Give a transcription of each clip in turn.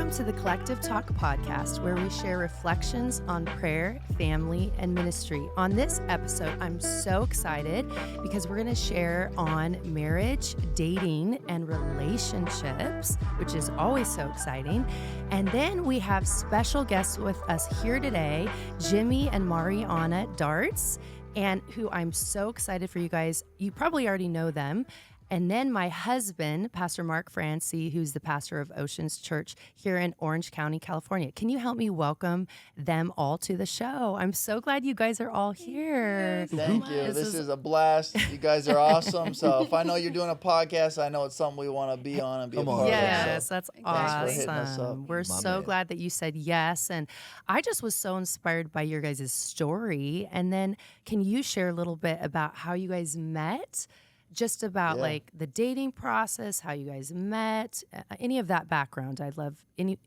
Welcome to the Collective Talk podcast, where we share reflections on prayer, family, and ministry. On this episode, I'm so excited because we're going to share on marriage, dating, and relationships, which is always so exciting. And then we have special guests with us here today, Jimmy and Mariana Darts, and who I'm so excited for you guys. You probably already know them. And then my husband, Pastor Mark Francey, who's the pastor of Oceans Church here in Orange County, California. Can you help me welcome them all to the show? I'm so glad you guys are all here. Thank you. This is a blast. You guys are awesome. So if I know you're doing a podcast, I know it's something we want to be on and be a part of. Yes, So that's thanks for hitting us up. awesome. We're so glad that you said yes. And I just was so inspired by your guys' story. And then can you share a little bit about how you guys met? Just about like the dating process, how you guys met, any of that background. I'd love any of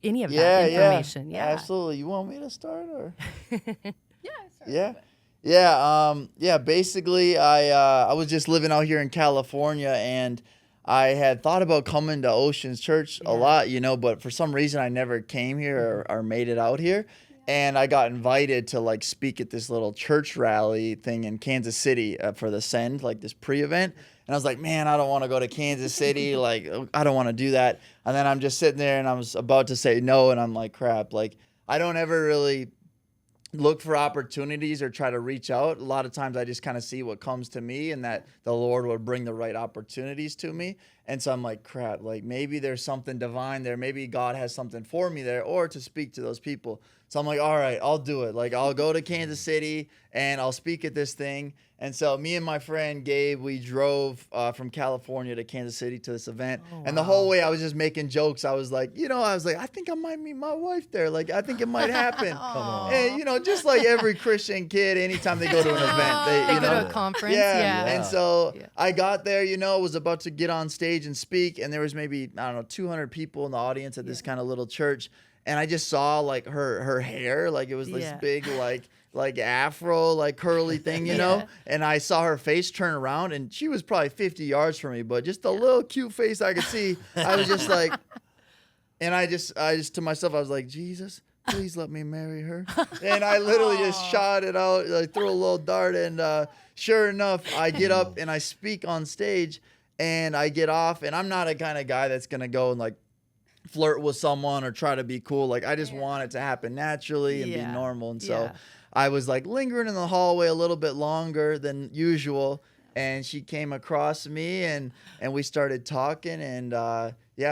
that information. Yeah, absolutely. You want me to start or? Yeah. Basically, I was just living out here in California, and I had thought about coming to Oceans Church a lot, but for some reason I never came here or made it out here. And I got invited to like speak at this little church rally thing in Kansas City for the Send, like this pre-event. And I was like, man, I don't want to go to Kansas City. Like, I don't want to do that. And then I'm just sitting there and I was about to say no. And I'm like, crap, like I don't ever really look for opportunities or try to reach out. A lot of times I just kind of see what comes to me and that the Lord will bring the right opportunities to me. And so I'm like, crap, like maybe there's something divine there. Maybe God has something for me there or to speak to those people. So I'm like, all right, I'll do it. Like I'll go to Kansas City and I'll speak at this thing. And so me and my friend Gabe, we drove from California to Kansas City to this event. Oh, wow. And the whole way I was just making jokes. I was like, I think I might meet my wife there. Like, I think it might happen. And, just like every Christian kid, anytime they go to an event, they go to a conference. Yeah. And so I got there, was about to get on stage and speak. And there was maybe, 200 people in the audience at this kind of little church. And I just saw like her hair, like it was this big, like afro, like curly thing, you know? And I saw her face turn around and she was probably 50 yards from me, but just a little cute face I could see. I was just like, and I just to myself, I was like, Jesus, please let me marry her. And I literally just shot it out, like threw a little dart. And sure enough, I get up and I speak on stage and I get off. And I'm not a kind of guy that's going to go and like flirt with someone or try to be cool. Like I just want it to happen naturally and be normal. And so I was like lingering in the hallway a little bit longer than usual. And she came across me and we started talking. And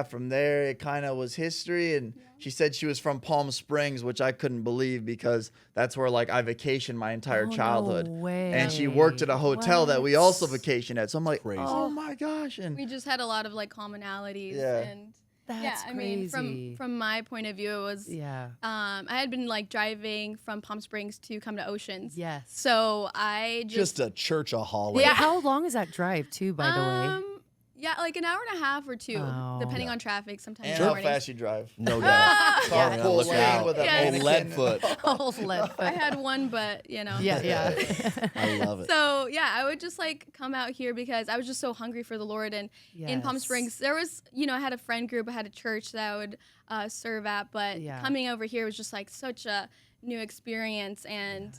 from there it kind of was history. And she said she was from Palm Springs, which I couldn't believe because that's where like I vacationed my entire childhood. No way. And she worked at a hotel that we also vacationed at. So I'm like, crazy. Oh my gosh. And we just had a lot of like commonalities and that's crazy. I mean, from my point of view, it was, I had been like driving from Palm Springs to come to Oceans. Yes. So I just a church-aholic. Yeah. How long is that drive too, by the way? Yeah, like an hour and a half or two, depending on traffic. Sometimes and how fast you drive. No doubt. Carpool lane with a old lead foot. Old lead foot. I had one, but Yeah. I love it. So I would just like come out here because I was just so hungry for the Lord. And in Palm Springs, there was, I had a friend group, I had a church that I would serve at, but coming over here was just like such a new experience. And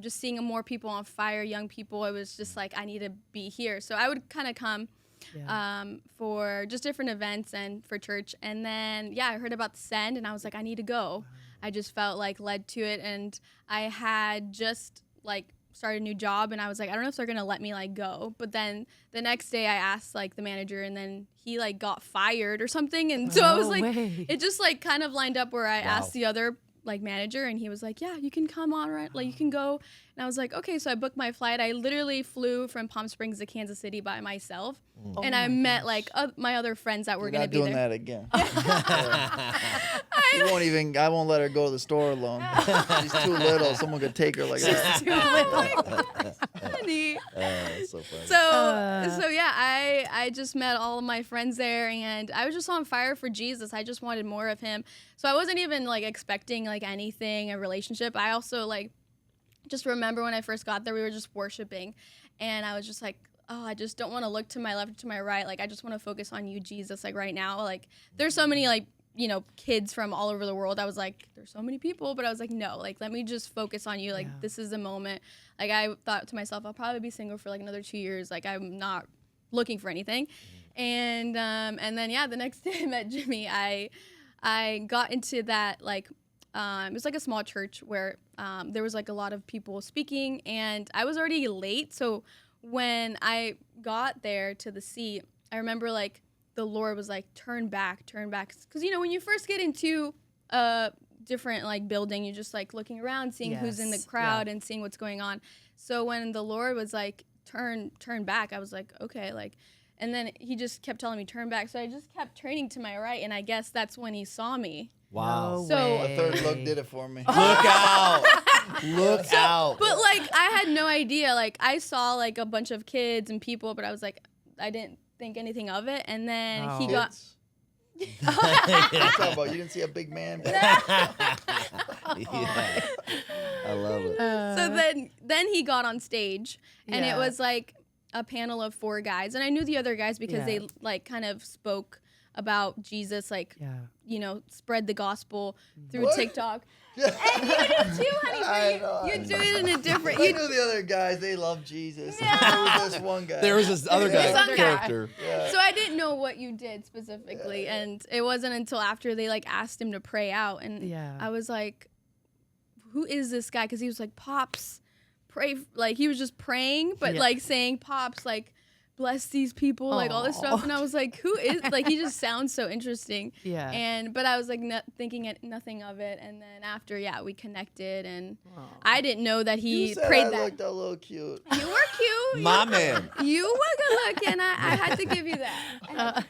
just seeing more people on fire, young people, it was just like, I need to be here. So I would kind of come for just different events and for church. And then, I heard about the Send and I was like, I need to go. I just felt like led to it. And I had just like started a new job and I was like, I don't know if they're going to let me like go. But then the next day I asked like the manager and then he like got fired or something. And so I was like, it just like kind of lined up where I asked the other like manager and he was like, yeah, you can come on, right? Like you can go. And I was like, okay. So I booked my flight. I literally flew from Palm Springs to Kansas City by myself. And I met like my other friends that were going to be there. You're not doing that again. I won't let her go to the store alone. She's too little. Someone could take her like that. She's too little. Funny. That's so funny. So I just met all of my friends there and I was just on fire for Jesus. I just wanted more of him. So I wasn't even like expecting like anything, a relationship. I also like just remember when I first got there, we were just worshiping and I was just like, oh, I just don't want to look to my left or to my right. Like, I just want to focus on you, Jesus, like right now. Like, there's so many like kids from all over the world. I was like, there's so many people, but I was like, no, like, let me just focus on you. Like, this is the moment. Like, I thought to myself, I'll probably be single for like another 2 years. Like, I'm not looking for anything. And then, the next day I met Jimmy. I got into that, like, it was like a small church where there was like a lot of people speaking, and I was already late. So when I got there to the seat, I remember like the Lord was like, turn back. Because, when you first get into a different like building, you're just like looking around, seeing who's in the crowd and seeing what's going on. So when the Lord was like, turn back, I was like, okay, like, and then he just kept telling me turn back. So I just kept turning to my right, and I guess that's when he saw me. Wow. No So A third look did it for me. Look out. Look out. But like, I had no idea. Like, I saw like a bunch of kids and people, but I was like, I didn't think anything of it. And then he got. What you talking about? You didn't see a big man? Yeah. I love it. So then he got on stage, and it was like a panel of 4 guys, and I knew the other guys because they like kind of spoke about Jesus, like spread the gospel through TikTok. And you do too, honey. You do it in a different. I knew the other guys. They love Jesus. There was this one guy. There was this other guy character. So I didn't know what you did specifically, and it wasn't until after they like asked him to pray out, and I was like, "Who is this guy?" Because he was like, "Pops, pray." Like he was just praying, but like saying, "Pops, like bless these people," like all this stuff, and I was like, "Who is?" Like he just sounds so interesting. But I was like thinking nothing of it, and then after we connected, and I didn't know that he you said prayed I that. looked a little cute. You were cute. My man. You were good looking. I had to give you that.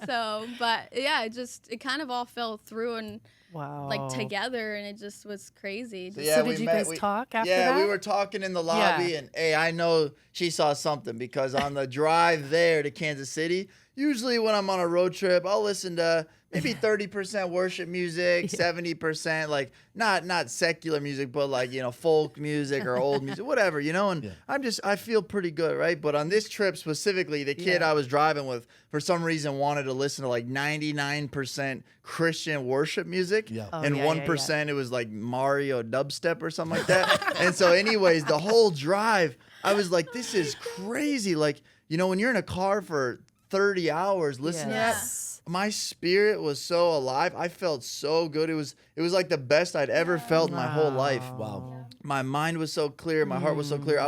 So, but it kind of all fell through and like together, and it just was crazy. So did you guys talk after that? Yeah, we were talking in the lobby, and hey, I know she saw something because on the drive there to Kansas City, usually when I'm on a road trip, I'll listen to maybe 30% worship music, 70% like not secular music, but like, folk music or old music, whatever, and I feel pretty good, right? But on this trip specifically, the kid I was driving with, for some reason, wanted to listen to like 99% Christian worship music, and 1% it was like Mario dubstep or something like that. And so anyways, the whole drive, I was like, this is crazy. Like, when you're in a car for 30 hours listening to that, my spirit was so alive. I felt so good. It was like the best I'd ever felt in my whole life. Wow. My mind was so clear. My heart was so clear.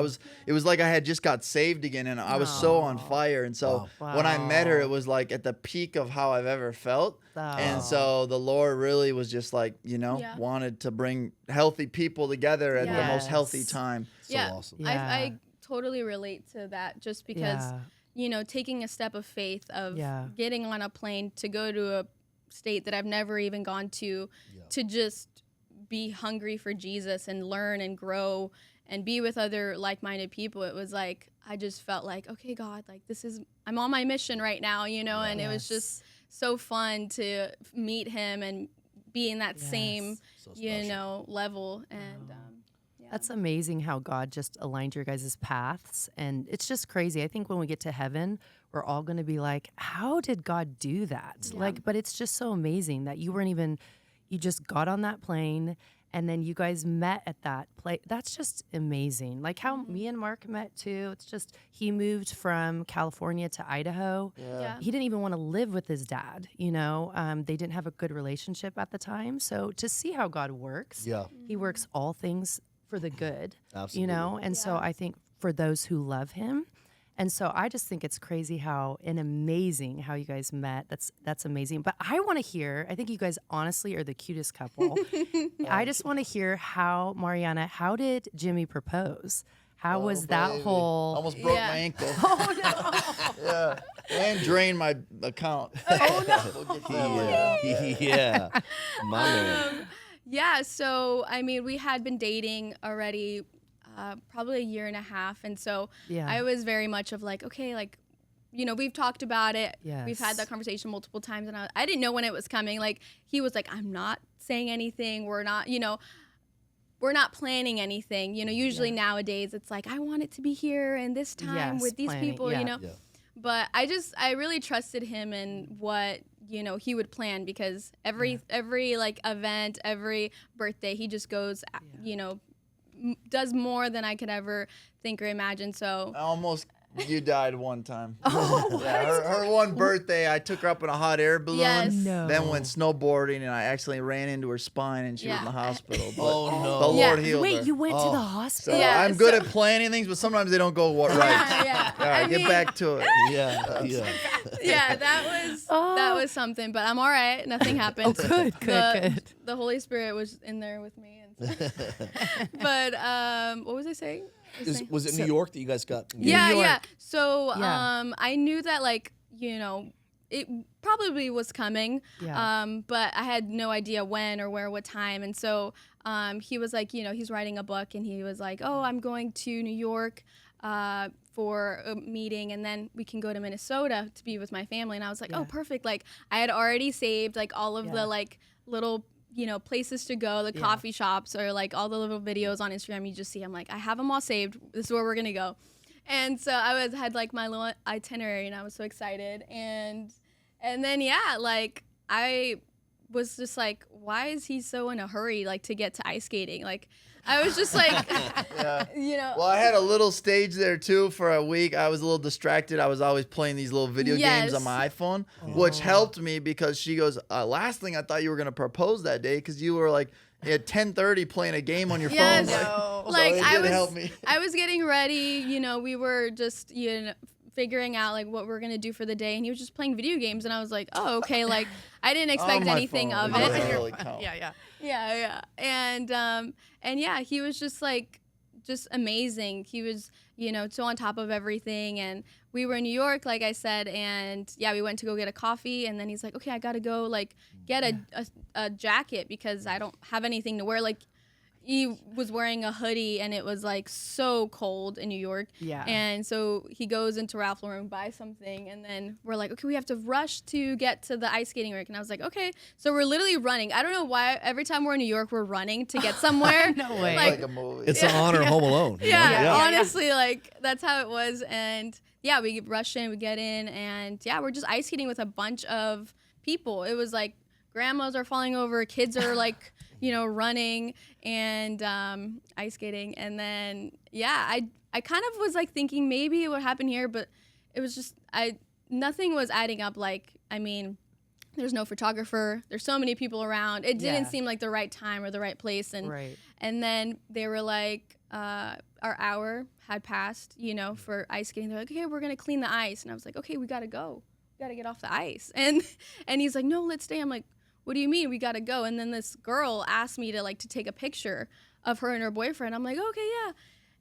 It was like I had just got saved again, and I was so on fire. And so when I met her, it was like at the peak of how I've ever felt. And so the Lord really was just like, wanted to bring healthy people together at the most healthy time. So awesome. I totally relate to that, just because taking a step of faith of getting on a plane to go to a state that I've never even gone to just be hungry for Jesus and learn and grow and be with other like-minded people. It was like, I just felt like, okay, God, like I'm on my mission right now, and it was just so fun to meet him and be in that same, level. And, that's amazing how God just aligned your guys' paths. And it's just crazy. I think when we get to heaven, we're all going to be like, how did God do that? But it's just so amazing that you just got on that plane and then you guys met at that place. That's just amazing. Like how me and Mark met too. It's just, he moved from California to Idaho. He didn't even want to live with his dad, they didn't have a good relationship at the time. So to see how God works, he works all things for the good, and so I think for those who love him. And so I just think it's crazy how you guys met. That's amazing. But I want to hear, I think you guys honestly are the cutest couple. I just want to hear Mariana, how did Jimmy propose? How was that whole... Almost broke my ankle. Oh, no. And drained my account. Oh, no. My man. Yeah, so, I mean, we had been dating already probably a year and a half. And so I was very much of like, okay, like, we've talked about it. We've had that conversation multiple times. And I didn't know when it was coming. Like, he was like, I'm not saying anything. We're not, we're not planning anything. Usually nowadays it's like, I want it to be here and this time with these people, But I really trusted him in what, he would plan, because every like event, every birthday, he just goes, does more than I could ever think or imagine. So You died one time. Oh, her one birthday, I took her up in a hot air balloon. Yes. No. Then went snowboarding, and I accidentally ran into her spine, and she was in the hospital. But Oh, no. the Lord healed Wait, her. you went to the So hospital? Yeah, I'm good at planning things, but sometimes they don't go right. Yeah. All right, I get mean, back to it. Yeah, that was something, but I'm all right. Nothing happened. Oh, good. The Holy Spirit was in there with me. But what was I saying? Was it New York that you guys got? Yeah. So Yeah. I knew that it probably was coming. Yeah. But I had no idea when or where, what time. And so he was like, he's writing a book, and he was like, oh, I'm going to New York for a meeting, and then we can go to Minnesota to be with my family. And I was like, oh, perfect. Like, I had already saved like all of the like little places to go, the coffee shops, or like all the little videos on Instagram you just see. I'm like, I have them all saved. This is where we're gonna go. And so I had like my little itinerary, and I was so excited. And then like I was just like, why is he so in a hurry, like, to get to ice skating? Like, I was just like, Well, I had a little stage there too for a week. I was a little distracted. I was always playing these little video games on my iPhone, which helped me, because she goes, last thing, I thought you were going to propose that day, because you were like at 10:30 playing a game on your phone. No. So Like, it did help me. I was getting ready, we were just, figuring out like what we're gonna do for the day, and he was just playing video games, and I was like, oh, okay. Like, I didn't expect anything phone. of It it. doesn't really count. Yeah. And yeah, he was just like, just amazing. He was, so on top of everything. And we were in New York, like I said, and we went to go get a coffee, and then he's like, okay, I gotta go like get a jacket, because I don't have anything to wear. Like, he was wearing a hoodie, and it was like so cold in New York. Yeah. And so he goes into Ralph Lauren, buys something, and then we're like, okay, we have to rush to get to the ice skating rink. And I was like, okay. So we're literally running. I don't know why every time we're in New York, we're running to get somewhere. No way. Like a movie. It's an honor Home Alone. Honestly, like, that's how it was. And we rush in, we get in, and we're just ice skating with a bunch of people. It was like grandmas are falling over, kids are like, running and ice skating. And then, I kind of was like thinking maybe it would happen here, but it was just, nothing was adding up. Like, I mean, there's no photographer. There's so many people around. It didn't seem like the right time or the right place. And then they were like, our hour had passed, for ice skating. They're like, okay, we're going to clean the ice. And I was like, okay, we got to go. We got to get off the ice. And he's like, no, let's stay. I'm like, what do you mean we gotta go? And then this girl asked me to take a picture of her and her boyfriend. I'm like, okay, yeah.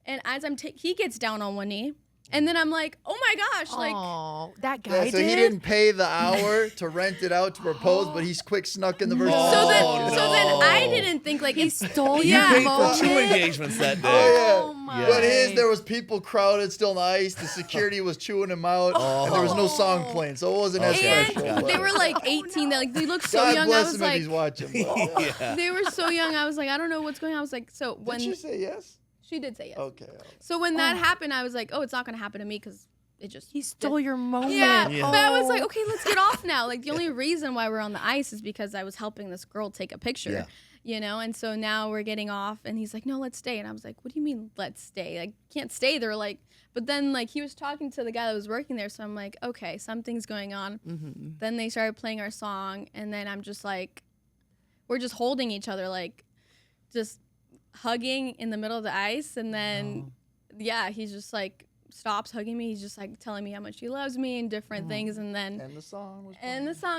And as he gets down on one knee, and then I'm like, oh my gosh, oh, that guy so did? he didn't pay the hour to rent it out to propose, but he's quick snuck in the verse. So then I didn't think like he stole You paid for 2 engagements that day. Oh, my. But there was people crowded still in the ice. The security was chewing him out, and there was no song playing, so it wasn't as special. And they were like 18. They looked so God young. bless I was him like, if he's watching. they were so young. I was like, I don't know what's going on. I was like, so when Did she say yes? She did say yes. Okay. So when that happened, I was like, oh, it's not gonna happen to me, because he stole your moment. Yeah. But I was like, okay, let's get off now. Like, the only reason why we're on the ice is because I was helping this girl take a picture, and so now we're getting off, and he's like, no, let's stay. And I was like, what do you mean let's stay? I can't stay. They're like, but then like he was talking to the guy that was working there, so I'm like, okay, something's going on. Mm-hmm. Then they started playing our song, and then I'm just like, we're just holding each other, like just hugging in the middle of the ice. And then he's just like stops hugging me. He's just like telling me how much he loves me and different things. And then the song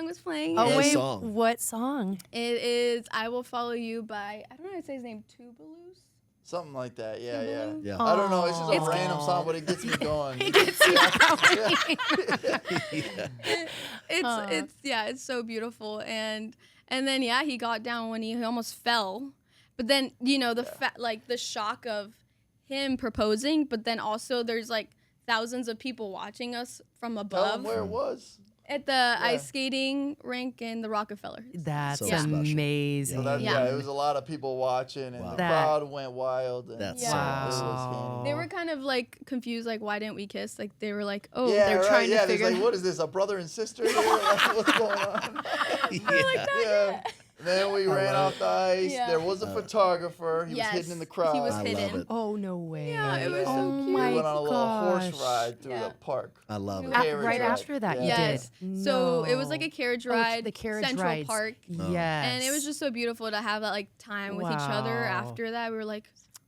was playing. Oh, wait, song? what song? It is I Will Follow You by, I don't know how to say his name, Tubalus? Something like that. Yeah. Tubalus? I don't know. It's just a random song, but it gets me going. It gets you going. It's so beautiful. And then he got down when he almost fell. But then, the shock of him proposing, but then also there's like thousands of people watching us from above. Tell them where it was. At the ice skating rink in the Rockefeller. That's So special. amazing. So it was a lot of people watching, and the crowd went wild. And That's it was They were kind of like confused, like, why didn't we kiss? Like, they were like, oh, yeah, they're right, trying to figure. Like, what is this, a brother and sister here? Like, what's going on? Then we ran off the ice. Yeah. There was a photographer. He was hidden in the crowd. He was I hidden. love it. Oh, no way. Yeah, it was so Oh cute. my We went on a little horse gosh. ride through the park. I love it. Carriage Right ride. after that, you Yes. did. So it was No. like a carriage Oh, ride, the carriage Central rides. Park. Yes. And it was just so beautiful to have that like time with each other Wow. after that.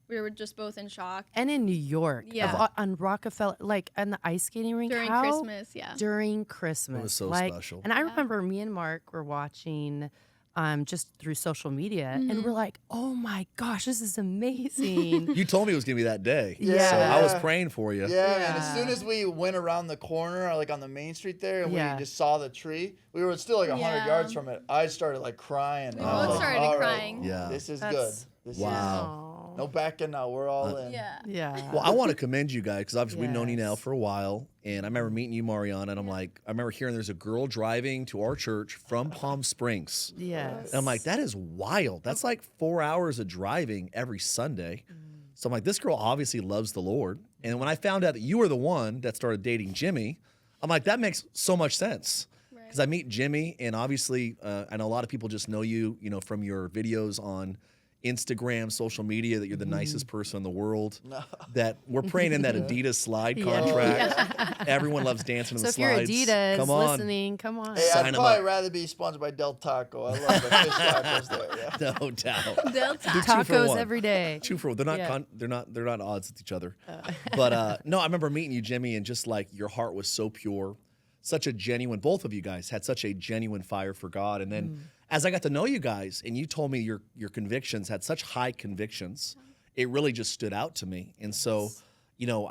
We were just both in shock. And in New York, Yeah. on Rockefeller, like on the ice skating rink. During how? Christmas, yeah. During Christmas. It was so like, special. And I remember me and Mark were watching just through social media, and we're like, oh my gosh, this is amazing. You told me it was gonna be that day. Yeah. So I was praying for you. Yeah, man. As soon as we went around the corner, like on the main street there, and we just saw the tree, we were still like 100 yards from it. I started like crying. We both started All right, crying. Yeah. This is That's- good. This Wow. is no backing out. We're all in. Yeah. Yeah. Well, I want to commend you guys because obviously we've known you now Yes. for a while, and I remember meeting you, Mariana, and I'm like, I remember hearing there's a girl driving to our church from Palm Springs. Yes. And I'm like, that is wild. That's like 4 hours of driving every Sunday. So I'm like, this girl obviously loves the Lord. And when I found out that you were the one that started dating Jimmy, I'm like, that makes so much sense. Because I meet Jimmy, and obviously, I know a lot of people just know you, from your videos on Instagram, social media, that you're the nicest person in the world. That we're praying in that Adidas slide contract. Everyone loves dancing in So the if you're slides. Adidas Come on. listening, come on. Hey, Sign I'd 'em probably up. rather be sponsored by Del Taco. I love the fish tacos there. Yeah. No doubt. Delta. They're 2 for Tacos 1. every day. 2 for 1. They're not. Yeah. They're not odds with each other. But no, I remember meeting you, Jimmy, and just like your heart was so pure, such a genuine. Both of you guys had such a genuine fire for God. And then as I got to know you guys, and you told me your convictions had such high convictions, it really just stood out to me. And so,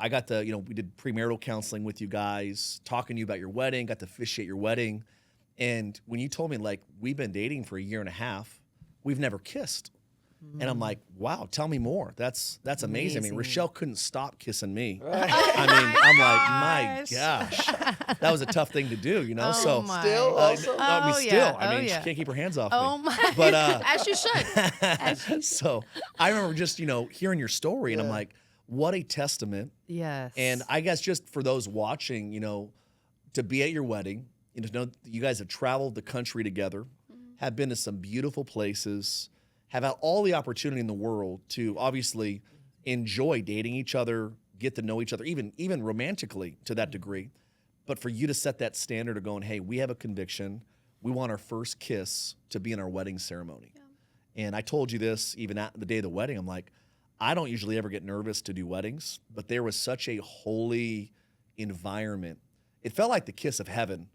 I got to, we did premarital counseling with you guys, talking to you about your wedding, got to officiate your wedding. And when you told me, like, we've been dating for 1.5 years, we've never kissed. And I'm like, wow, tell me more. That's amazing. I mean, Rachelle couldn't stop kissing me. I mean, I'm like, my gosh, that was a tough thing to do, Oh so my. Still, also. I mean, Oh, still, yeah. I mean, Oh, she yeah. can't keep her hands off Oh me. my. But As you should. so I remember just hearing your story, and I'm like, what a testament. Yes. And I guess just for those watching, to be at your wedding, to know that you guys have traveled the country together, have been to some beautiful places, have had all the opportunity in the world to obviously enjoy dating each other, get to know each other, even romantically to that degree. But for you to set that standard of going, hey, we have a conviction, we want our first kiss to be in our wedding ceremony. Yeah. And I told you this even at the day of the wedding. I'm like, I don't usually ever get nervous to do weddings, but there was such a holy environment. It felt like the kiss of heaven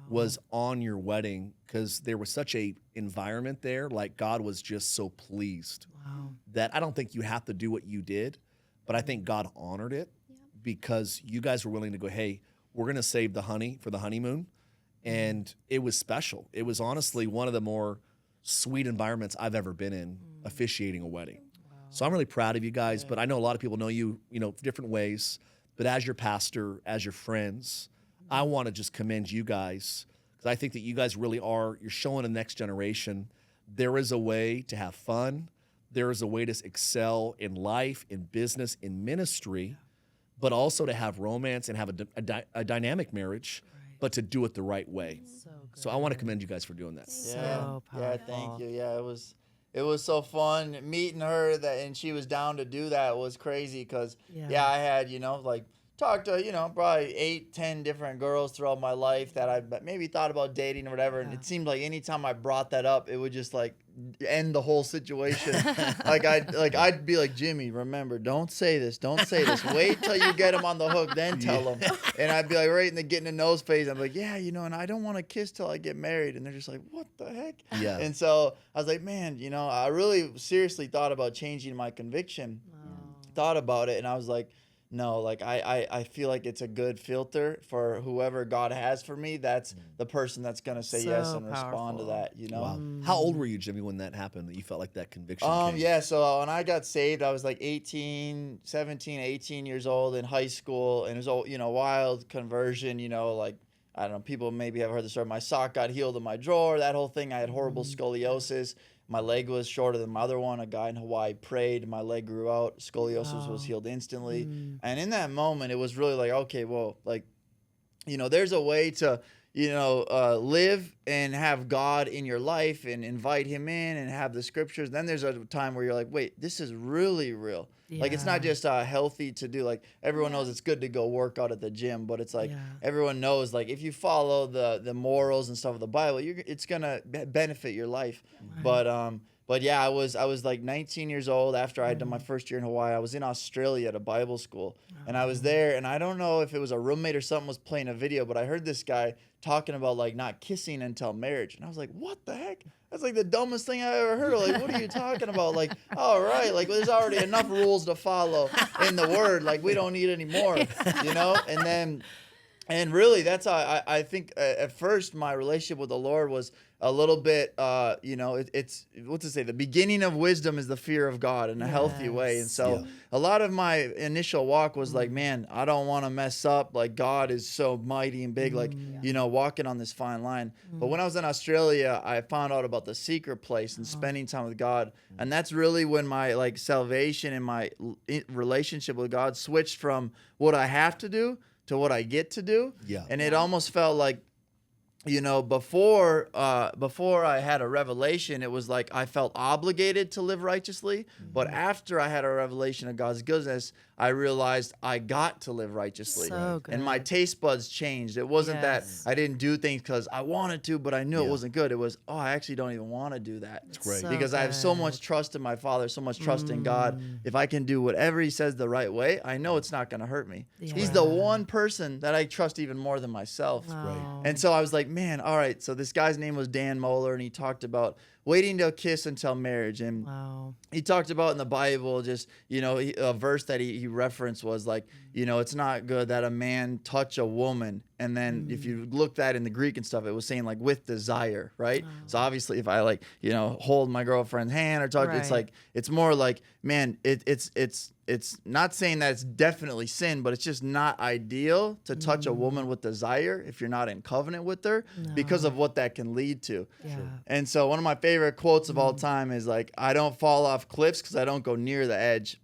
was on your wedding because there was such a environment there. Like God was just so pleased that I don't think you have to do what you did, but I think God honored it because you guys were willing to go, hey, we're going to save the honey for the honeymoon. And it was special. It was honestly one of the more sweet environments I've ever been in officiating a wedding. So I'm really proud of you guys, but I know a lot of people know you, different ways. But as your pastor, as your friends, I want to just commend you guys because I think that you guys really are, you're showing the next generation there is a way to have fun. There is a way to excel in life, in business, in ministry, but also to have romance and have a dynamic marriage, but to do it the right way. So I want to commend you guys for doing that. So powerful. Yeah, thank you. Yeah, it was so fun meeting her and she was down to do that. It was crazy because I had, talked to, probably 8, 10 different girls throughout my life that I maybe thought about dating or whatever. And it seemed like anytime I brought that up, it would just end the whole situation. I'd be like, Jimmy, remember, don't say this. Wait till you get him on the hook, then tell him. And I'd be like, right in the getting to know phase, I'm like, and I don't want to kiss till I get married. And they're just like, what the heck? Yeah. And so I was like, man, I really seriously thought about changing my conviction. Thought about it, and I was like, no, I feel like it's a good filter for whoever God has for me. That's the person that's going to say yes and respond to that, Wow. How old were you, Jimmy, when that happened, that you felt like that conviction came? Yeah, so when I got saved, I was like 17, 18 years old in high school, and it was all, wild conversion, I don't know, people maybe have heard the story. My sock got healed in my drawer, that whole thing. I had horrible scoliosis. My leg was shorter than my other one. A guy in Hawaii prayed. My leg grew out. Scoliosis was healed instantly. And in that moment, it was really like, okay, well, like, you know, there's a way to, you know, live and have God in your life and invite him in and have the scriptures. Then there's a time where you're like, wait, this is really real. Yeah. Like, it's not just healthy to do. Like, everyone knows it's good to go work out at the gym, but it's like everyone knows, like, if you follow the morals and stuff of the Bible, it's gonna benefit your life. Right. But yeah, I was like 19 years old after I had done my first year in Hawaii. I was in Australia at a Bible school, and I was there, and I don't know if it was a roommate or something was playing a video, but I heard this guy talking about like not kissing until marriage, and I was like, what the heck? That's like the dumbest thing I ever heard of. Like, what are you talking about? Like, all right, like there's already enough rules to follow in the Word. Like, we don't need any more, you know? And really, that's how I think at first my relationship with the Lord was a little bit, you know, it's what's it say? The beginning of wisdom is the fear of God in a healthy way. And so a lot of my initial walk was like, man, I don't want to mess up. Like, God is so mighty and big, like, you know, walking on this fine line. But when I was in Australia, I found out about the secret place and spending time with God. And that's really when my like salvation and my relationship with God switched from what I have to do to what I get to do. Yeah. And it almost felt like, you know, before I had a revelation, it was like I felt obligated to live righteously. But after I had a revelation of God's goodness, I realized I got to live righteously. So good. And my taste buds changed. It wasn't that I didn't do things because I wanted to, but I knew it wasn't good. It was, I actually don't even want to do that. That's great. So because I have so much trust in my Father, so much trust in God. If I can do whatever he says the right way, I know it's not going to hurt me. Yeah. He's the one person that I trust even more than myself. That's great. And so I was like, man, all right. So this guy's name was Dan Moeller, and he talked about waiting to kiss until marriage. And he talked about in the Bible, just, you know, a verse that he referenced was like, you know, it's not good that a man touch a woman. And then if you look that in the Greek and stuff, it was saying like with desire, right? So obviously if I like, you know, hold my girlfriend's hand or touch, it's like, it's more like, man, it's not saying that it's definitely sin, but it's just not ideal to touch a woman with desire if you're not in covenant with her because of what that can lead to. Yeah. And so one of my favorite quotes of all time is like, I don't fall off cliffs because I don't go near the edge.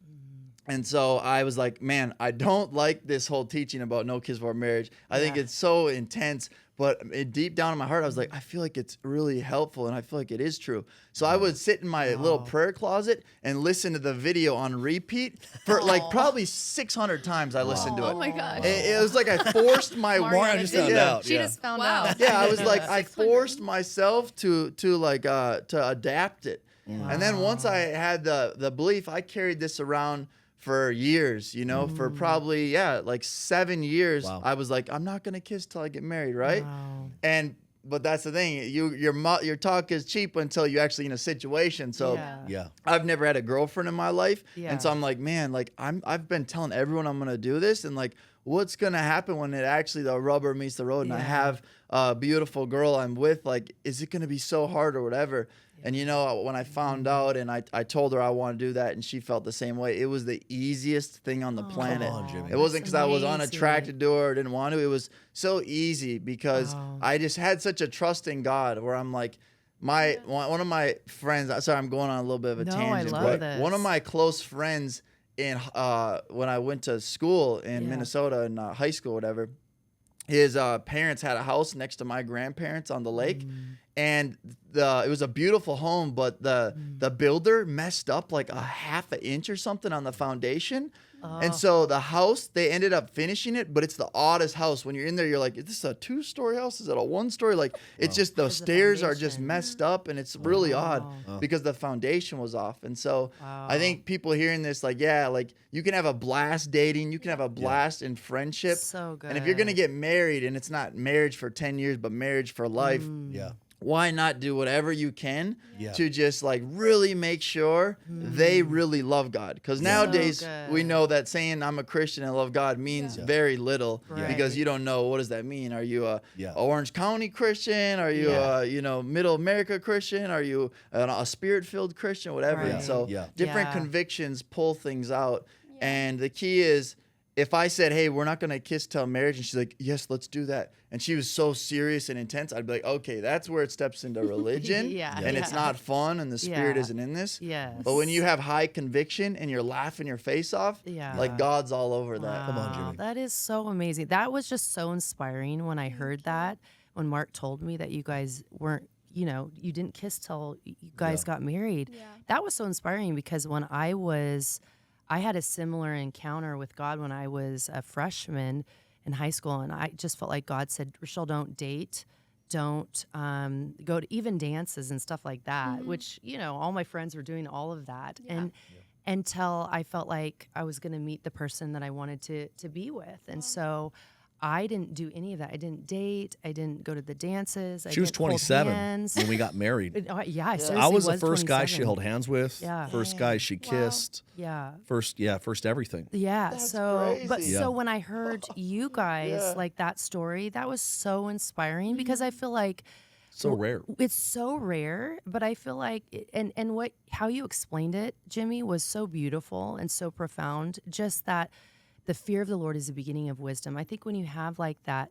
And so I was like, man, I don't like this whole teaching about no kiss before marriage. I think it's so intense. But deep down in my heart, I was like, I feel like it's really helpful, and I feel like it is true. So I would sit in my little prayer closet and listen to the video on repeat for like probably 600 times. I listened to it. Oh my gosh! It was like I forced my Mariana just found out. She just found out. Yeah, I was like, I forced myself to adapt it. And then once I had the belief, I carried this around for years, you know, for probably, like 7 years. I was like, I'm not going to kiss till I get married, right? But that's the thing. Your talk is cheap until you're actually in a situation. So I've never had a girlfriend in my life. And so I'm like, man, like I've been telling everyone I'm going to do this. And like, what's going to happen when it actually, the rubber meets the road and I have a beautiful girl I'm with? Like, is it going to be so hard or whatever? And, you know, when I found out and I told her I want to do that and she felt the same way, it was the easiest thing on the planet. Come on, Jimmy. It wasn't because I was unattracted to her or didn't want to. It was so easy because I just had such a trust in God where I'm like, one of my friends, sorry, I'm going on a little bit of a tangent, I love this. One of my close friends in when I went to school in Minnesota in high school, whatever, his parents had a house next to my grandparents on the lake. And it was a beautiful home, but the builder messed up like a half an inch or something on the foundation. And so the house, they ended up finishing it, but it's the oddest house. When you're in there, you're like, is this a 2-story house? Is it a 1-story? Like, it's just the stairs are just messed up, and it's really odd because the foundation was off. And so I think people hearing this, like, like you can have a blast dating, you can have a blast in friendship. So good. And if you're going to get married, and it's not marriage for 10 years, but marriage for life. Why not do whatever you can to just like really make sure they really love God? Because nowadays we know that saying I'm a Christian and love God means very little because you don't know, what does that mean? Are you a Orange County Christian? Are you a Middle America Christian? Are you a Spirit-filled Christian? Whatever. And so different convictions pull things out. And the key is if I said, hey, we're not going to kiss till marriage, and she's like, yes, let's do that, and she was so serious and intense, I'd be like, okay, that's where it steps into religion, and it's not fun, and the spirit isn't in this. Yes. But when you have high conviction and you're laughing your face off, like God's all over that. Wow, come on, Jimmy. That is so amazing. That was just so inspiring when I heard that, when Mark told me that you guys weren't, you didn't kiss till you guys got married. Yeah. That was so inspiring because when I had a similar encounter with God when I was a freshman in high school, and I just felt like God said, Rachelle, don't date, don't go to even dances and stuff like that, which, all my friends were doing all of that. Yeah. And until I felt like I was going to meet the person that I wanted to be with. And so I didn't do any of that. I didn't date. I didn't go to the dances. She was 27 when we got married. I was the first guy she held hands with. Yeah. First guy she kissed. Yeah. First everything. Yeah. That's so, crazy. but so when I heard you guys like that story, that was so inspiring because I feel like so rare. It's so rare, but I feel like how you explained it, Jimmy, was so beautiful and so profound. Just that the fear of the Lord is the beginning of wisdom. I think when you have like that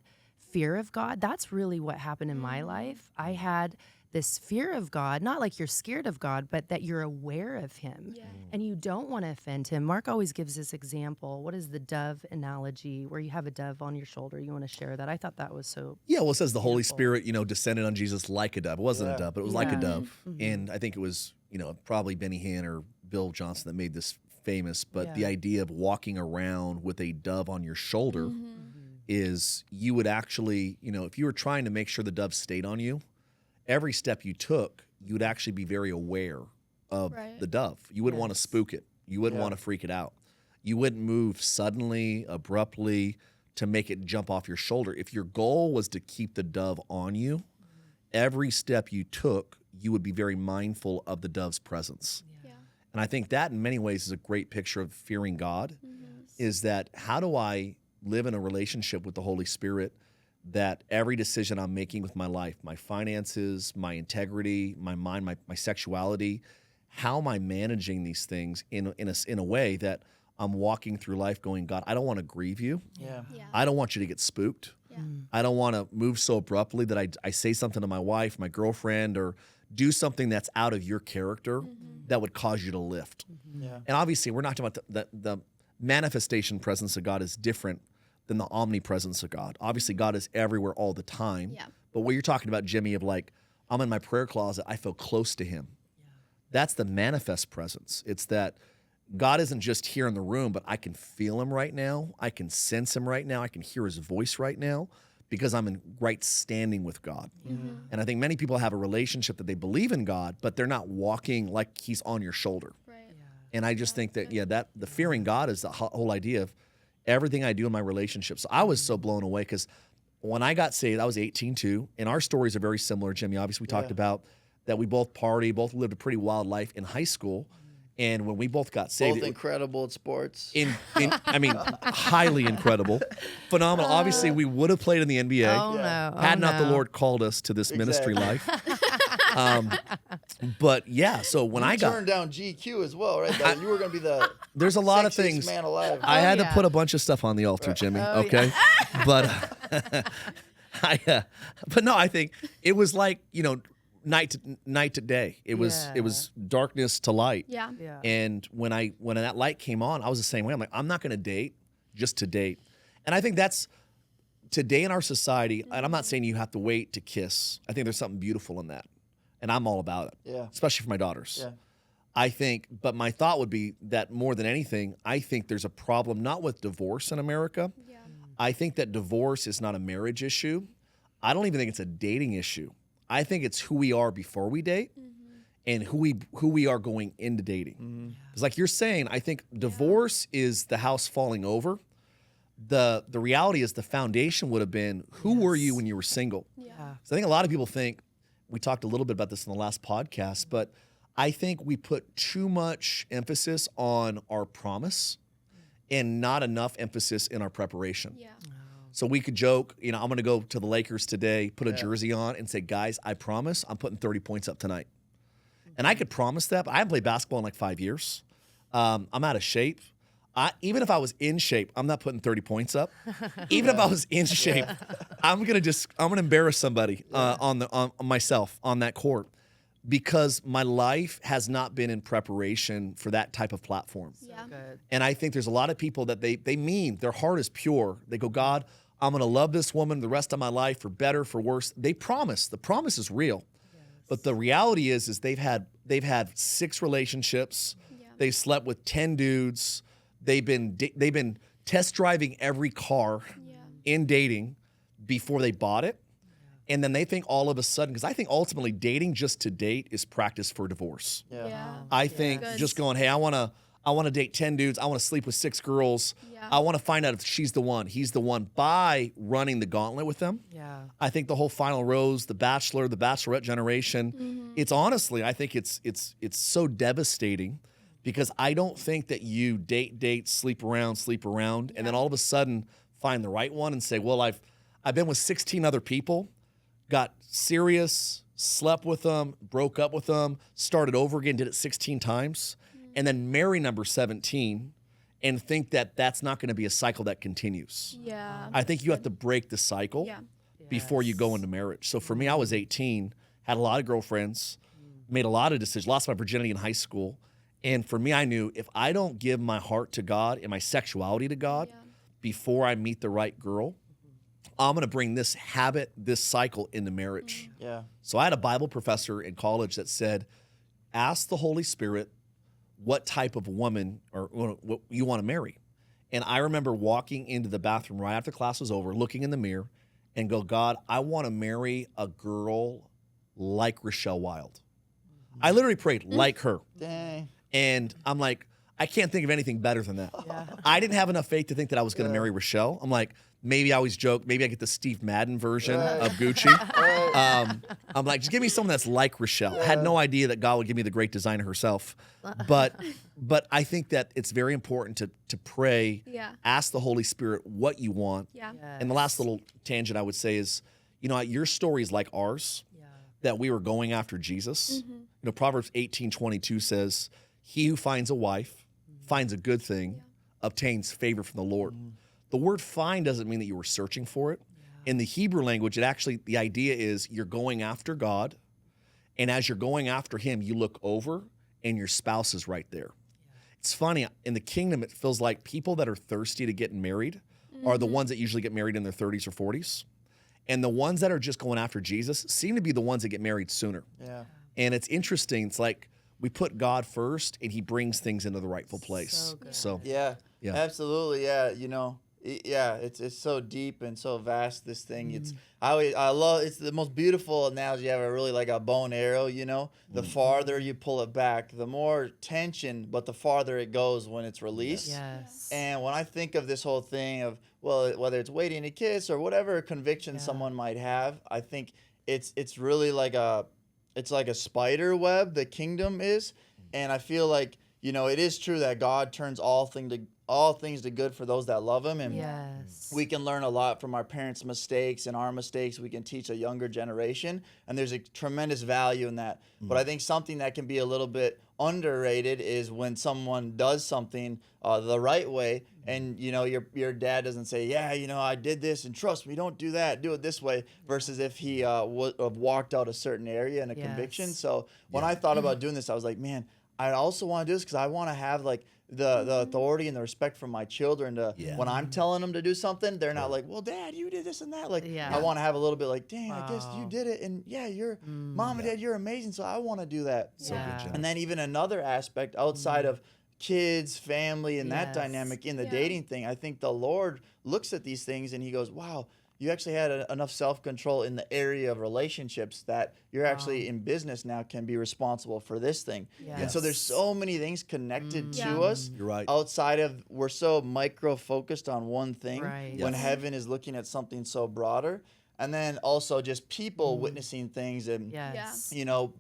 fear of God, that's really what happened in my life. I had this fear of God, not like you're scared of God, but that you're aware of him and you don't want to offend him. Mark always gives this example. What is the dove analogy where you have a dove on your shoulder? You want to share that? I thought that was so it says the Holy Spirit, descended on Jesus like a dove. It wasn't a dove, but it was like a dove. Mm-hmm. And I think it was, probably Benny Hinn or Bill Johnson that made this famous, but the idea of walking around with a dove on your shoulder is you would actually, if you were trying to make sure the dove stayed on you, every step you took, you would actually be very aware of the dove. You wouldn't want to spook it. You wouldn't want to freak it out. You wouldn't move suddenly, abruptly to make it jump off your shoulder. If your goal was to keep the dove on you, every step you took, you would be very mindful of the dove's presence. And I think that in many ways is a great picture of fearing God, is that how do I live in a relationship with the Holy Spirit that every decision I'm making with my life, my finances, my integrity, my mind, my sexuality, how am I managing these things in a way that I'm walking through life going, God, I don't want to grieve you. Yeah. I don't want you to get spooked. Yeah. I don't want to move so abruptly that I say something to my wife, my girlfriend, or do something that's out of your character that would cause you to lift. Yeah. And obviously, we're not talking about the manifestation presence of God is different than the omnipresence of God. Obviously, God is everywhere all the time. Yeah. But what you're talking about, Jimmy, of like, I'm in my prayer closet, I feel close to him. Yeah. That's the manifest presence. It's that God isn't just here in the room, but I can feel him right now. I can sense him right now. I can hear his voice right now because I'm in right standing with God. Mm-hmm. And I think many people have a relationship that they believe in God, but they're not walking like he's on your shoulder. Right. Yeah. And I just think that, that the fearing God is the whole idea of everything I do in my relationships. So I was so blown away because when I got saved, I was 18 too, and our stories are very similar, Jimmy. Obviously, we talked about that we both both lived a pretty wild life in high school. And when we both got saved, both incredible at sports. I mean, highly incredible, phenomenal. Obviously, we would have played in the NBA had not the Lord called us to this ministry life. But so when I turned down GQ as well, right? You were going to be the there's a lot of things. Man alive. I had to put a bunch of stuff on the altar, Jimmy. Okay, but but no, I think it was like night to day. It was darkness to light. Yeah. And when that light came on, I was the same way. I'm like, I'm not going to date just to date. And I think that's today in our society, and I'm not saying you have to wait to kiss. I think there's something beautiful in that. And I'm all about it. Yeah. Especially for my daughters. Yeah. I think, but my thought would be that more than anything, I think there's a problem not with divorce in America. Yeah. I think that divorce is not a marriage issue. I don't even think it's a dating issue. I think it's who we are before we date and who we are going into dating. It's like you're saying, I think divorce is the house falling over. The reality is the foundation would have been who were you when you were single? Yeah. So I think a lot of people think, we talked a little bit about this in the last podcast, but I think we put too much emphasis on our promise and not enough emphasis in our preparation. Yeah. So we could joke, I'm going to go to the Lakers today, put a jersey on and say, guys, I promise I'm putting 30 points up tonight. And I could promise that, but I haven't played basketball in like 5 years. I'm out of shape. Even if I was in shape, I'm not putting 30 points up. Even if I was in shape, I'm gonna embarrass somebody on myself on that court, because my life has not been in preparation for that type of platform. Yeah. Good. And I think there's a lot of people that they mean, their heart is pure. They go, God, I'm going to love this woman the rest of my life, for better, for worse. They promise. The promise is real. Yes. But the reality is they've had 6 relationships. Yeah. They've slept with 10 dudes. They've been test driving every car in dating before they bought it. And then they think all of a sudden, because I think ultimately dating just to date is practice for divorce. Yeah. I think just going, hey, I want to date 10 dudes. I want to sleep with 6 girls. Yeah. I want to find out if she's the one, he's the one, by running the gauntlet with them. Yeah. I think the whole Final Rose, The Bachelor, the Bachelorette generation, it's honestly, I think it's so devastating, because I don't think that you date, sleep around, and then all of a sudden find the right one and say, well, I've been with 16 other people, got serious, slept with them, broke up with them, started over again, did it 16 times, and then marry number 17 and think that that's not going to be a cycle that continues. Yeah. I think you have to break the cycle before you go into marriage. So for me, I was 18, had a lot of girlfriends, made a lot of decisions, lost my virginity in high school. And for me, I knew if I don't give my heart to God and my sexuality to God before I meet the right girl, I'm going to bring this habit, this cycle into marriage. Yeah. So I had a Bible professor in college that said, ask the Holy Spirit what type of woman or what you want to marry. And I remember walking into the bathroom right after class was over, looking in the mirror and go, God, I want to marry a girl like Rachelle Wild. I literally prayed like her. Dang. And I'm like, I can't think of anything better than that. Yeah. I didn't have enough faith to think that I was going to marry Rachelle. I'm like, maybe I always joke, maybe I get the Steve Madden version of Gucci. I'm like, just give me someone that's like Rachelle. I had no idea that God would give me the great designer herself. But I think that it's very important to pray, ask the Holy Spirit what you want. Yeah. Yes. And the last little tangent I would say is, your story is like ours, that we were going after Jesus. Proverbs 18:22 says, he who finds a wife finds a good thing, obtains favor from the Lord. The word find doesn't mean that you were searching for it. In the Hebrew language, the idea is you're going after God, and as you're going after him, you look over and your spouse is right there. It's funny, in the kingdom, it feels like people that are thirsty to get married are the ones that usually get married in their 30s or 40s. And the ones that are just going after Jesus seem to be the ones that get married sooner. Yeah. And it's interesting. It's like we put God first and he brings things into the rightful place. So yeah, absolutely. Yeah. It's so deep and so vast, this thing. I love, it's the most beautiful analogy ever. Really like a bow and arrow, the farther you pull it back, the more tension, but the farther it goes when it's released. Yes. And when I think of this whole thing of, well, whether it's waiting to kiss or whatever conviction someone might have, I think it's really like a spider web, the kingdom is. And I feel like, it is true that God turns all things to good for those that love him. And we can learn a lot from our parents' mistakes and our mistakes. We can teach a younger generation. And there's a tremendous value in that. But I think something that can be a little bit underrated is when someone does something the right way, and your dad doesn't say, I did this, and trust me, don't do that, do it this way, versus if he would have walked out a certain area in a conviction. So when I thought about doing this, I was like, man, I also want to do this because I want to have like the authority and the respect from my children to when I'm telling them to do something, they're not like, well, Dad, you did this and that. Like, I want to have a little bit like, dang, I guess you did it. And you're mom and dad, you're amazing. So I want to do that. So good job. And then even another aspect outside of kids, family, and that dynamic in the dating thing, I think the Lord looks at these things and he goes, wow, you actually had enough self-control in the area of relationships that you're actually in business now can be responsible for this thing. Yes. And so there's so many things connected to us. You're right. Outside of, we're so micro-focused on one thing when heaven is looking at something so broader. And then also just people witnessing things and,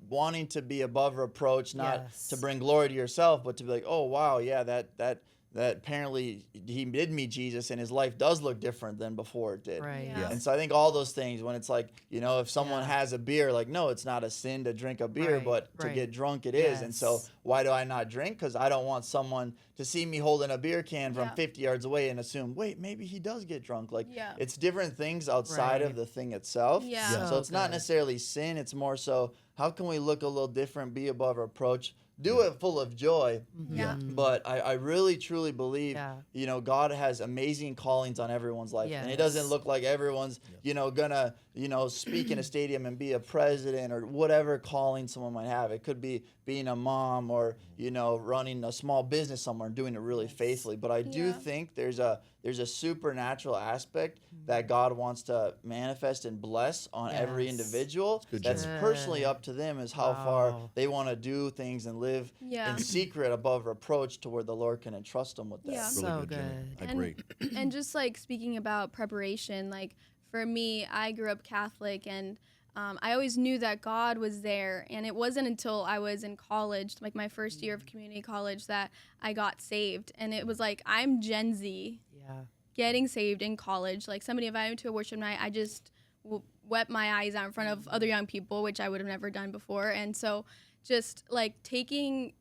wanting to be above reproach, not to bring glory to yourself, but to be like, oh, wow, that that apparently he did meet Jesus and his life does look different than before it did. Right. Yeah. And so I think all those things, when it's like, if someone has a beer, like, no, it's not a sin to drink a beer, but to get drunk it is. And so why do I not drink? Because I don't want someone to see me holding a beer can from 50 yards away and assume, wait, maybe he does get drunk. Like, it's different things outside of the thing itself. Yeah. So it's not necessarily sin. It's more so, how can we look a little different, be above reproach, do it full of joy. But I really, truly believe, God has amazing callings on everyone's life. And it doesn't look like everyone's, gonna, speak in a stadium and be a president or whatever calling someone might have. It could be being a mom or, running a small business somewhere and doing it really faithfully. But I do think there's a supernatural aspect that God wants to manifest and bless on every individual. That's personally up to them, is how far they want to do things and live in secret above reproach to where the Lord can entrust them with that. Yeah. Really So good, Jenny. good. I agree. And just like speaking about preparation, like for me, I grew up Catholic, and I always knew that God was there. And it wasn't until I was in college, like my first year of community college, that I got saved. And it was like, I'm Gen Z getting saved in college. Like, somebody invited me to a worship night. I just wept my eyes out in front of other young people, which I would have never done before. And so just like taking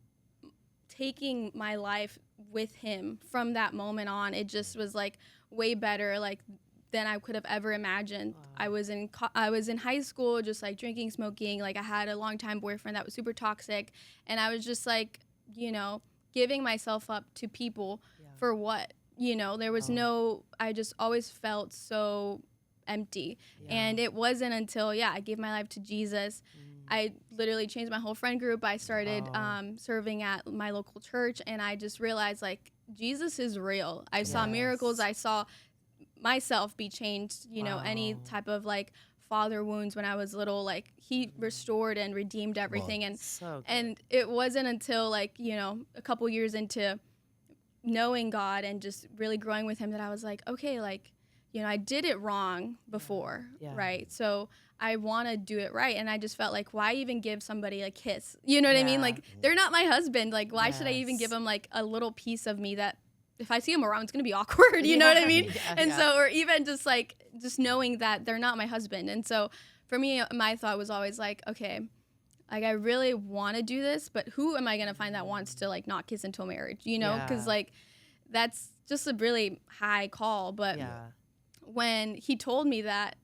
my life with him from that moment on, it just was like way better, like, than I could have ever imagined. Wow. I was in high school, just like drinking, smoking. Like, I had a longtime boyfriend that was super toxic, and I was just like, giving myself up to people for what? There was I just always felt so empty. And it wasn't until I gave my life to Jesus. I literally changed my whole friend group. I started serving at my local church, and I just realized, like, Jesus is real. I saw miracles. I saw myself be changed. Any type of like father wounds when I was little, like, he restored and redeemed everything. And it wasn't until like a couple years into knowing God and just really growing with him that I was like, okay, like, I did it wrong before, right? So I want to do it right. And I just felt like, why even give somebody a kiss? You know what I mean? Like, they're not my husband. Like, why should I even give them like a little piece of me that if I see them around, it's going to be awkward. You know what I mean? So, or even just knowing that they're not my husband. And so for me, my thought was always like, okay, like, I really want to do this, but who am I going to find that wants to like not kiss until marriage? Because like, that's just a really high call. But when he told me that,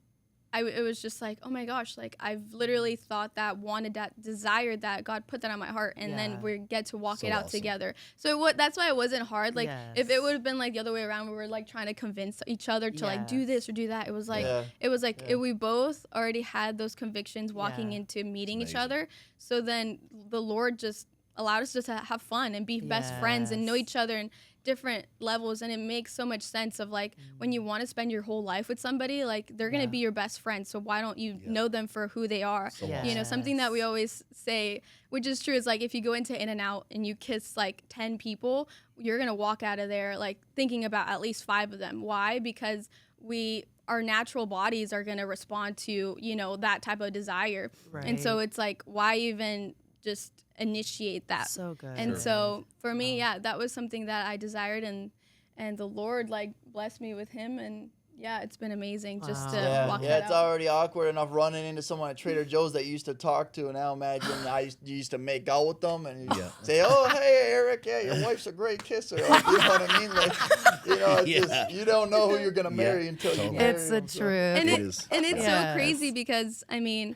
it was just like, oh my gosh, like, I've literally thought that, wanted that, desired that. God put that on my heart, and then we get to walk it out together. So that's why it wasn't hard. Like, if it would have been like the other way around, we were like trying to convince each other to like do this or do that. It was like we both already had those convictions walking into meeting each other. So then the Lord just allowed us just to have fun and be best friends and know each other in different levels. And it makes so much sense of like, when you want to spend your whole life with somebody, like, they're going to be your best friend. So why don't you know them for who they are? Something that we always say, which is true, is like, if you go into In-N-Out and you kiss like 10 people, you're going to walk out of there like thinking about at least 5 of them. Why? Because our natural bodies are going to respond to, that type of desire. Right. And so it's like, why even just initiate that? So good. And so for me, that was something that I desired, and the Lord like blessed me with him, and it's been amazing just to walk that out. It's already awkward enough running into someone at Trader Joe's that you used to talk to, and now imagine you used to make out with them and you say, oh, hey, Eric, your wife's a great kisser. Like, you know what I mean? Like, it's just, you don't know who you're going to marry until you marry It's them. the truth. And it's so crazy because, I mean,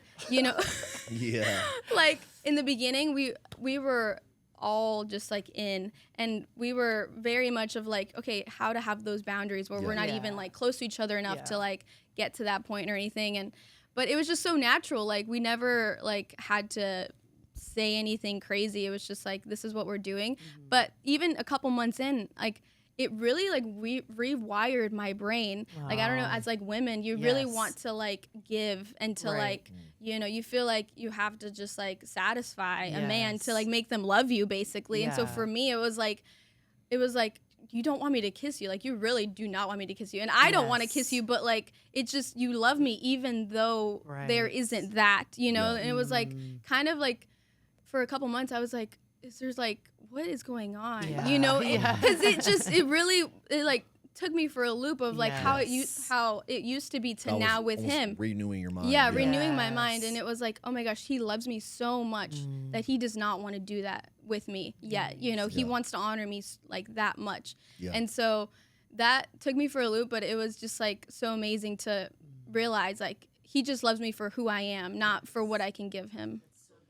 like, in the beginning, we were all just like in, and we were very much of like, okay, how to have those boundaries where we're not even like close to each other enough to like get to that point or anything. But it was just so natural. Like, we never like had to say anything crazy. It was just like, this is what we're doing. But even a couple months in, like, it really like rewired my brain. Wow. Like, I don't know, as like women, you really want to like give and to like, you feel like you have to just like satisfy a man to like make them love you, basically. And so for me, it was like, you don't want me to kiss you. Like, you really do not want me to kiss you. And I don't want to kiss you, but like, it's just, you love me even though there isn't that, And it was like, kind of like, for a couple months, I was like, there's like, what is going on? Yeah. You know, Yeah. because it really like took me for a loop of like how it used to be to That now was with almost him. renewing your mind. Yeah, renewing my mind. And it was like, oh my gosh, he loves me so much that he does not want to do that with me yet. You know, he wants to honor me like that much. Yeah. And so that took me for a loop, but it was just like so amazing to realize like he just loves me for who I am, not for what I can give him.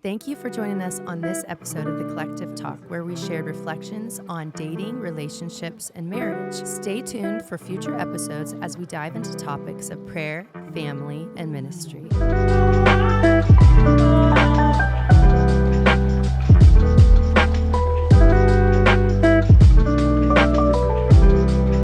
Thank you for joining us on this episode of The Collective Talk, where we shared reflections on dating, relationships, and marriage. Stay tuned for future episodes as we dive into topics of prayer, family, and ministry.